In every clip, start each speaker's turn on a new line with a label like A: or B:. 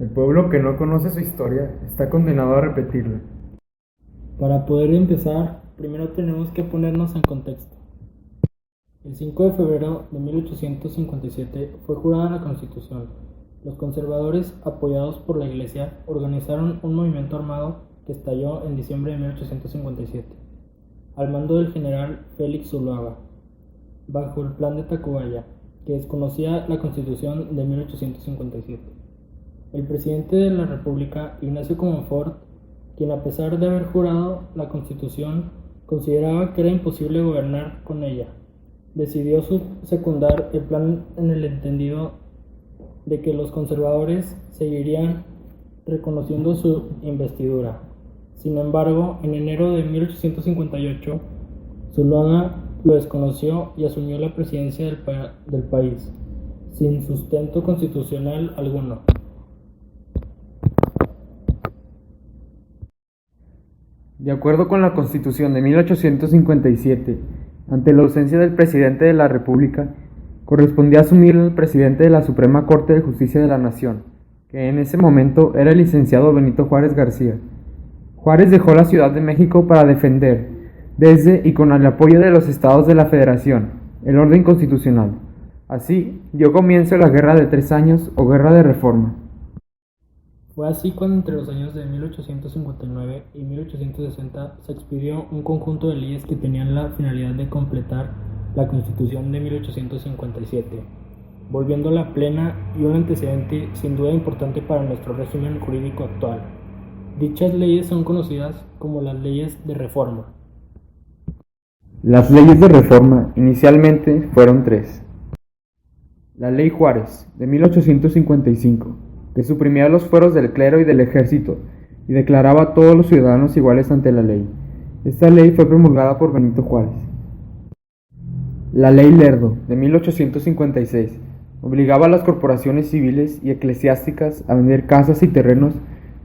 A: El pueblo que no conoce su historia está condenado a repetirla.
B: Para poder empezar, primero tenemos que ponernos en contexto. El 5 de febrero de 1857 fue jurada la Constitución. Los conservadores, apoyados por la Iglesia, organizaron un movimiento armado que estalló en diciembre de 1857, al mando del general Félix Zuloaga, bajo el Plan de Tacubaya, que desconocía la Constitución de 1857. El presidente de la República, Ignacio Comonfort, quien a pesar de haber jurado la Constitución, consideraba que era imposible gobernar con ella, decidió secundar el plan en el entendido de que los conservadores seguirían reconociendo su investidura. Sin embargo, en enero de 1858, Zuloaga lo desconoció y asumió la presidencia del país, sin sustento constitucional alguno.
A: De acuerdo con la Constitución de 1857, ante la ausencia del presidente de la República, correspondía asumir al presidente de la Suprema Corte de Justicia de la Nación, que en ese momento era el licenciado Benito Juárez García. Juárez dejó la Ciudad de México para defender, desde y con el apoyo de los estados de la Federación, el orden constitucional. Así dio comienzo la Guerra de 3 años o Guerra de Reforma.
B: Fue así cuando entre los años de 1859 y 1860 se expidió un conjunto de leyes que tenían la finalidad de completar la Constitución de 1857, volviéndola plena y un antecedente sin duda importante para nuestro régimen jurídico actual. Dichas leyes son conocidas como las leyes de reforma.
A: Las leyes de reforma inicialmente fueron 3. La Ley Juárez, de 1855, que suprimía los fueros del clero y del ejército y declaraba a todos los ciudadanos iguales ante la ley. Esta ley fue promulgada por Benito Juárez. La Ley Lerdo, de 1856, obligaba a las corporaciones civiles y eclesiásticas a vender casas y terrenos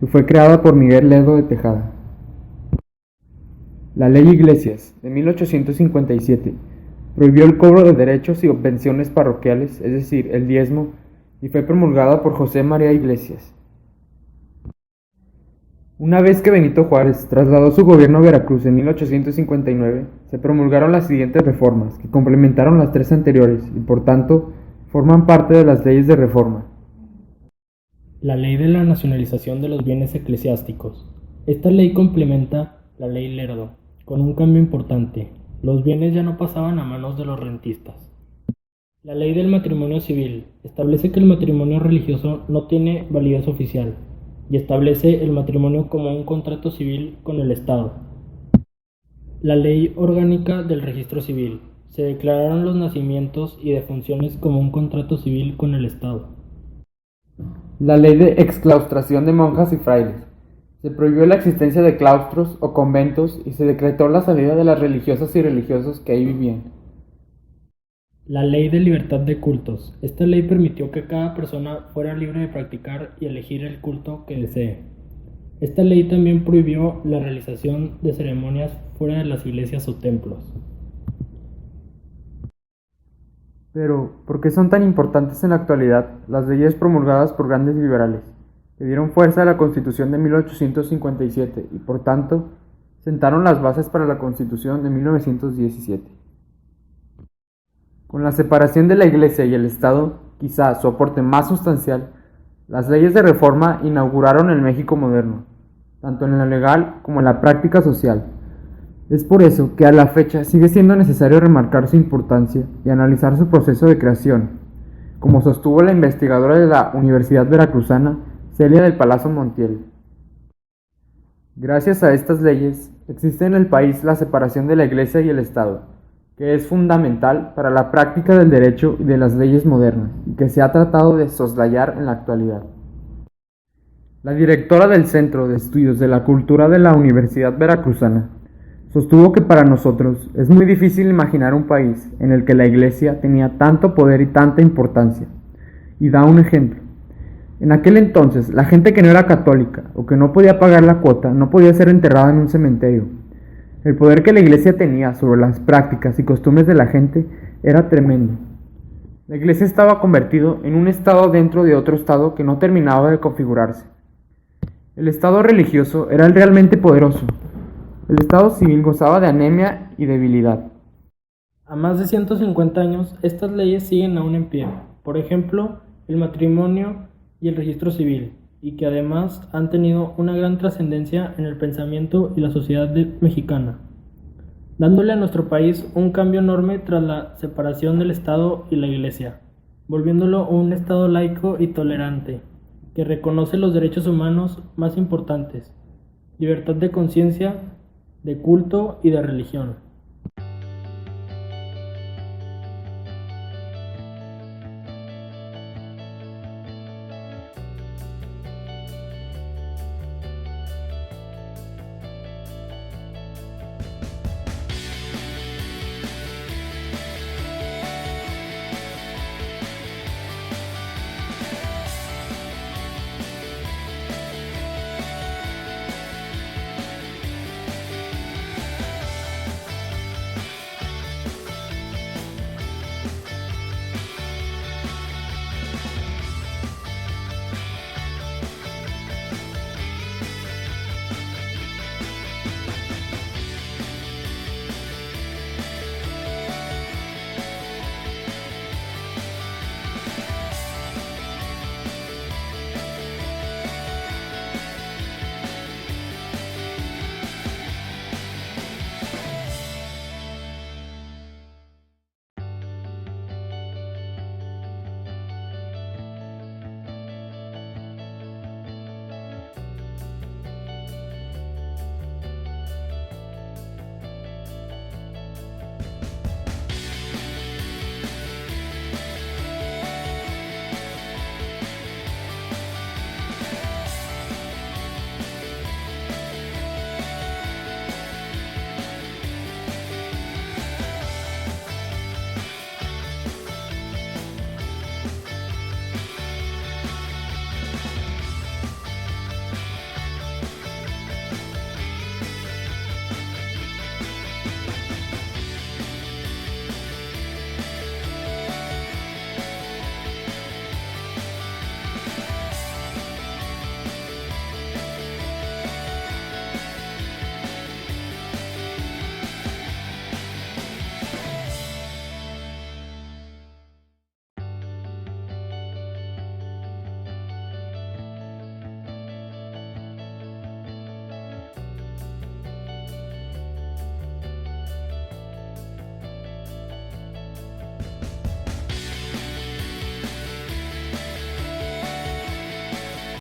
A: y fue creada por Miguel Lerdo de Tejada. La Ley Iglesias, de 1857, prohibió el cobro de derechos y pensiones parroquiales, es decir, el diezmo, y fue promulgada por José María Iglesias. Una vez que Benito Juárez trasladó su gobierno a Veracruz en 1859, se promulgaron las siguientes reformas, que complementaron las 3 anteriores y por tanto forman parte de las leyes de reforma.
B: La ley de la nacionalización de los bienes eclesiásticos. Esta ley complementa la ley Lerdo, con un cambio importante. Los bienes ya no pasaban a manos de los rentistas. La ley del matrimonio civil establece que el matrimonio religioso no tiene validez oficial y establece el matrimonio como un contrato civil con el Estado. La ley orgánica del registro civil. Se declararon los nacimientos y defunciones como un contrato civil con el Estado.
A: La ley de exclaustración de monjas y frailes. Se prohibió la existencia de claustros o conventos y se decretó la salida de las religiosas y religiosos que ahí vivían.
B: La ley de libertad de cultos. Esta ley permitió que cada persona fuera libre de practicar y elegir el culto que desee. Esta ley también prohibió la realización de ceremonias fuera de las iglesias o templos.
A: Pero, ¿por qué son tan importantes en la actualidad las leyes promulgadas por grandes liberales, que dieron fuerza a la Constitución de 1857 y, por tanto, sentaron las bases para la Constitución de 1917? Con la separación de la Iglesia y el Estado, quizá su aporte más sustancial, las leyes de reforma inauguraron el México moderno, tanto en lo legal como en la práctica social. Es por eso que a la fecha sigue siendo necesario remarcar su importancia y analizar su proceso de creación, como sostuvo la investigadora de la Universidad Veracruzana, Celia del Palacio Montiel. Gracias a estas leyes, existe en el país la separación de la Iglesia y el Estado, que es fundamental para la práctica del derecho y de las leyes modernas, y que se ha tratado de soslayar en la actualidad. La directora del Centro de Estudios de la Cultura de la Universidad Veracruzana sostuvo que para nosotros es muy difícil imaginar un país en el que la Iglesia tenía tanto poder y tanta importancia, y da un ejemplo. En aquel entonces, la gente que no era católica o que no podía pagar la cuota no podía ser enterrada en un cementerio. El poder que la Iglesia tenía sobre las prácticas y costumbres de la gente era tremendo. La Iglesia estaba convertido en un estado dentro de otro estado que no terminaba de configurarse. El estado religioso era el realmente poderoso. El estado civil gozaba de anemia y debilidad.
B: A más de 150 años, estas leyes siguen aún en pie. Por ejemplo, el matrimonio y el registro civil, y que además han tenido una gran trascendencia en el pensamiento y la sociedad mexicana, dándole a nuestro país un cambio enorme tras la separación del Estado y la Iglesia, volviéndolo un Estado laico y tolerante, que reconoce los derechos humanos más importantes: libertad de conciencia, de culto y de religión.